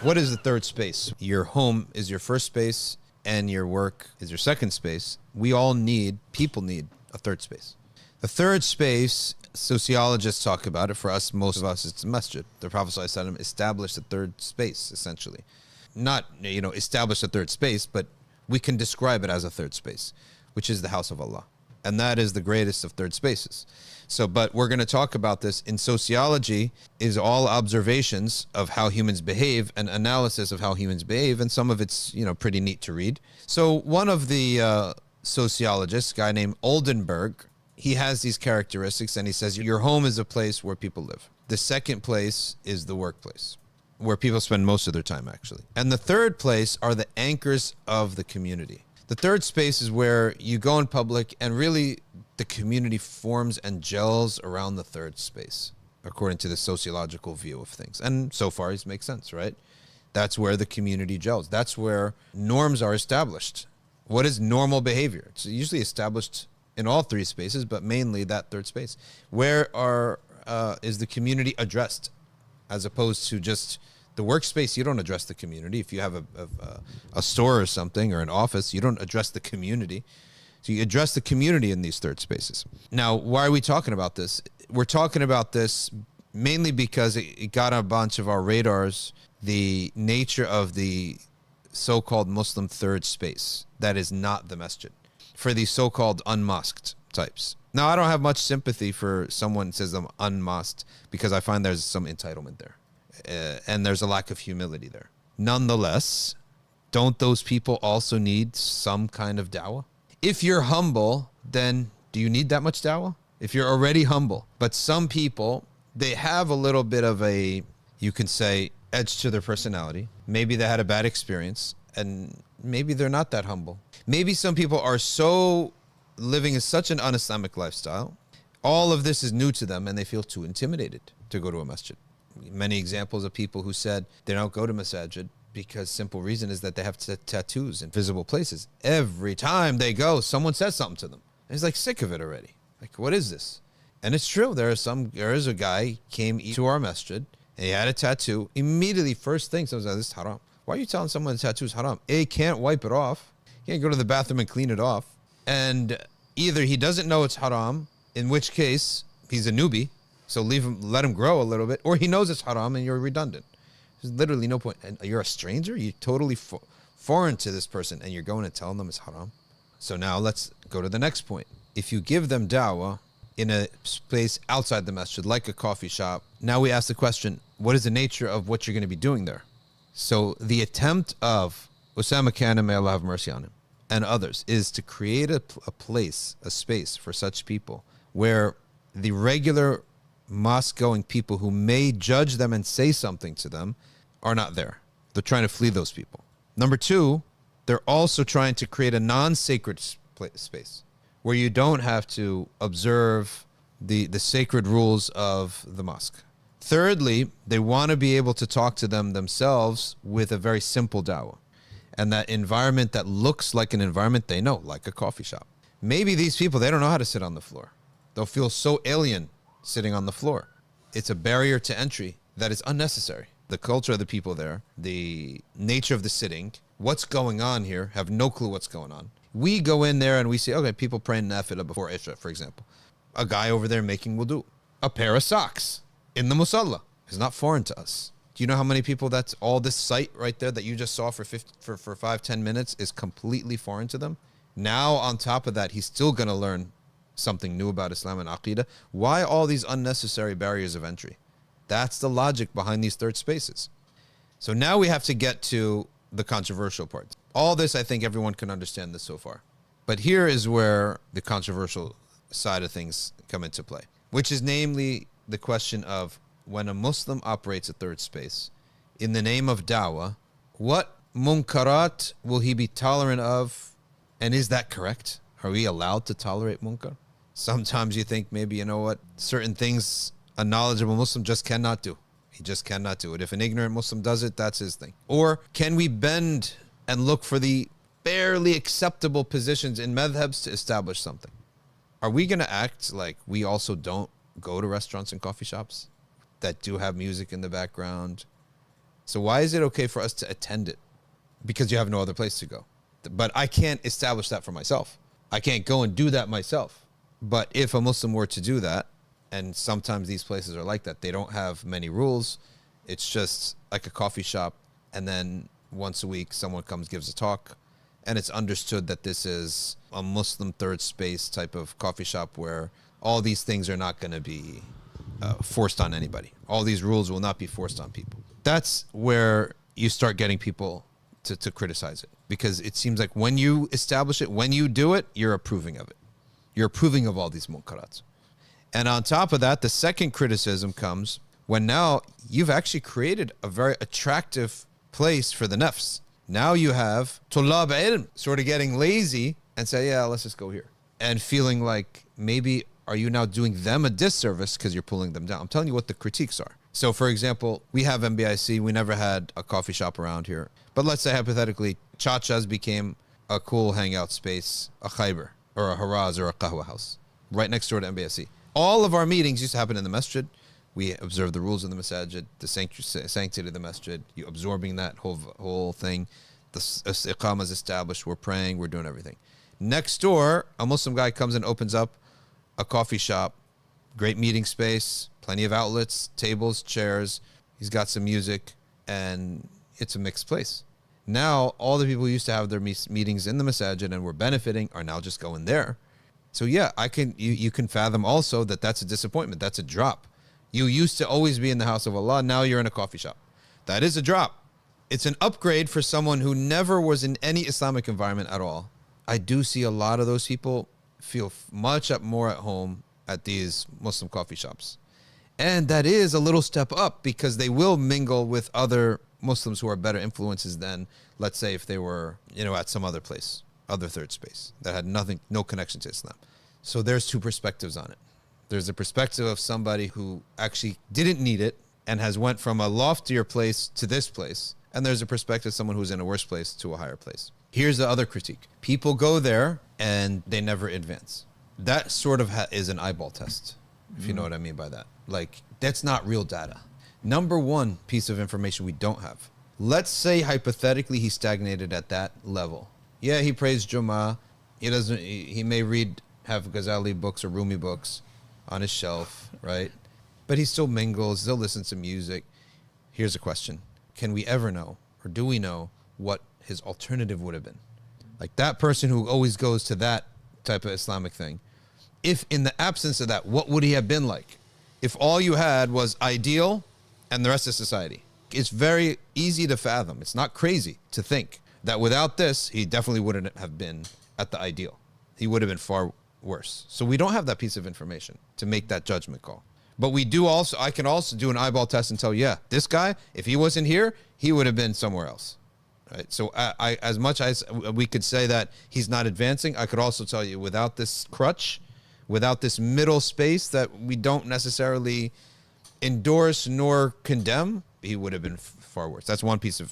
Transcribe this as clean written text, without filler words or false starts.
What is the third space? Your home is your first space and your work is your second space. People need a third space. The third space, sociologists talk about it. For us, most of us, it's a masjid. The Prophet ﷺ established a third space, essentially. Not, establish a third space, but we can describe it as a third space, which is the house of Allah. And that is the greatest of third spaces. So, but we're going to talk about this. In sociology is all observations of how humans behave and analysis of how humans behave. And some of it's, pretty neat to read. So one of the sociologists, a guy named Oldenburg, he has these characteristics and he says, your home is a place where people live. The second place is the workplace, where people spend most of their time, actually. And the third place are the anchors of the community. The third space is where you go in public and really the community forms and gels around the third space, according to the sociological view of things. And so far, it makes sense, right? That's where the community gels. That's where norms are established. What is normal behavior? It's usually established in all three spaces, but mainly that third space. Where is the community addressed? As opposed to just the workspace, you don't address the community. If you have a store or something or an office, you don't address the community. So you address the community in these third spaces. Now, why are we talking about this? We're talking about this mainly because it got on a bunch of our radars, the nature of the so-called Muslim third space that is not the masjid, for these so-called unmosqued types. Now, I don't have much sympathy for someone who says I'm unmosqued because I find there's some entitlement there. And there's a lack of humility there. Nonetheless, don't those people also need some kind of dawah? If you're humble, then do you need that much dawah? If you're already humble. But some people, they have a little bit of a, you can say, edge to their personality. Maybe they had a bad experience and maybe they're not that humble. Maybe some people are so living in such an un-Islamic lifestyle, all of this is new to them and they feel too intimidated to go to a masjid. Many examples of people who said they don't go to masajid because simple reason is that they have tattoos in visible places. Every time they go, someone says something to them. And he's like sick of it already. Like, what is this? And it's true. There is a guy came to our masjid and he had a tattoo. Immediately, first thing, someone said, this is haram. Why are you telling someone the tattoo is haram? A, can't wipe it off. He can't go to the bathroom and clean it off. And either he doesn't know it's haram, in which case he's a newbie. So let him grow a little bit, or he knows it's haram and you're redundant. There's literally no point. And you're a stranger. You're totally foreign to this person and you're going and telling them it's haram. So now let's go to the next point. If you give them dawah in a place outside the masjid, like a coffee shop, now we ask the question, what is the nature of what you're going to be doing there? So the attempt of Usama Khan, may Allah have mercy on him, and others, is to create a place, a space for such people where the regular mosque-going people who may judge them and say something to them are not there. They're trying to flee those people. Number two, they're also trying to create a non-sacred space where you don't have to observe the sacred rules of the mosque. Thirdly, they want to be able to talk to them themselves with a very simple dawah. And that environment that looks like an environment they know, like a coffee shop. Maybe these people, they don't know how to sit on the floor. They'll feel so alien sitting on the floor. It's a barrier to entry that is unnecessary. The culture of the people there, the nature of the sitting, what's going on here, have no clue what's going on. We go in there and we see, okay, people praying nafilah before Isha, for example. A guy over there making wudu. A pair of socks in the musalla is not foreign to us. Do you know how many people that's all this sight right there that you just saw for 5-10 minutes is completely foreign to them? Now, on top of that, he's still going to learn something new about Islam and Aqidah. Why all these unnecessary barriers of entry? That's the logic behind these third spaces. So now we have to get to the controversial part. All this, I think everyone can understand this so far. But here is where the controversial side of things come into play, which is namely the question of when a Muslim operates a third space in the name of dawah, what munkarat will he be tolerant of? And is that correct? Are we allowed to tolerate munkar? Sometimes you think maybe, you know what, certain things a knowledgeable Muslim just cannot do. He just cannot do it. If an ignorant Muslim does it, that's his thing. Or can we bend and look for the barely acceptable positions in madhabs to establish something? Are we going to act like we also don't go to restaurants and coffee shops that do have music in the background, So why is it okay for us to attend it? Because you have no other place to go. But I can't establish that for myself. I can't go and do that myself. But if a Muslim were to do that, and sometimes these places are like that, they don't have many rules. It's just like a coffee shop. And then once a week, someone comes, gives a talk. And it's understood that this is a Muslim third space type of coffee shop where all these things are not going to be forced on anybody. All these rules will not be forced on people. That's where you start getting people to criticize it. Because it seems like when you establish it, when you do it, you're approving of it. You're approving of all these munkarats. And on top of that, the second criticism comes when now you've actually created a very attractive place for the nafs. Now you have tulab ilm sort of getting lazy and say, yeah, let's just go here. And feeling like maybe are you now doing them a disservice because you're pulling them down? I'm telling you what the critiques are. So for example, we have MBIC. We never had a coffee shop around here. But let's say hypothetically, Chachas became a cool hangout space, a khaybar or a haraz or a qahwa house right next door to MBIC. All of our meetings used to happen in the masjid. We observe the rules of the masjid, the sanctity of the masjid, you absorbing that whole thing. The iqamah is established. We're praying. We're doing everything. Next door, a Muslim guy comes and opens up a coffee shop, great meeting space, plenty of outlets, tables, chairs. He's got some music, and it's a mixed place. Now, all the people who used to have their meetings in the masjid and were benefiting are now just going there. So yeah, you can fathom also that that's a disappointment. That's a drop. You used to always be in the house of Allah. Now you're in a coffee shop. That is a drop. It's an upgrade for someone who never was in any Islamic environment at all. I do see a lot of those people feel much more at home at these Muslim coffee shops. And that is a little step up because they will mingle with other Muslims who are better influences than, let's say, if they were, at some other place, other third space that had no connection to Islam. So there's two perspectives on it. There's the perspective of somebody who actually didn't need it and has went from a loftier place to this place. And there's a perspective of someone who's in a worse place to a higher place. Here's the other critique. People go there and they never advance. That sort of is an eyeball test, if you know what I mean by that. Like, that's not real data. Number one piece of information we don't have. Let's say hypothetically he stagnated at that level. Yeah, he prays Jummah. He may have Ghazali books or Rumi books on his shelf, right? But he still mingles, still listens to music. Here's a question. Can we ever know, or do we know, what his alternative would have been? Like that person who always goes to that type of Islamic thing. If in the absence of that, what would he have been like? If all you had was ideal and the rest of society. It's very easy to fathom. It's not crazy to think that without this, he definitely wouldn't have been at the ideal. He would have been far worse. So we don't have that piece of information to make that judgment call. But we do also, I can also do an eyeball test and tell, yeah, this guy, if he wasn't here, he would have been somewhere else. Right? So I as much as we could say that he's not advancing, I could also tell you without this crutch, without this middle space that we don't necessarily endorse nor condemn, he would have been far worse. That's one piece of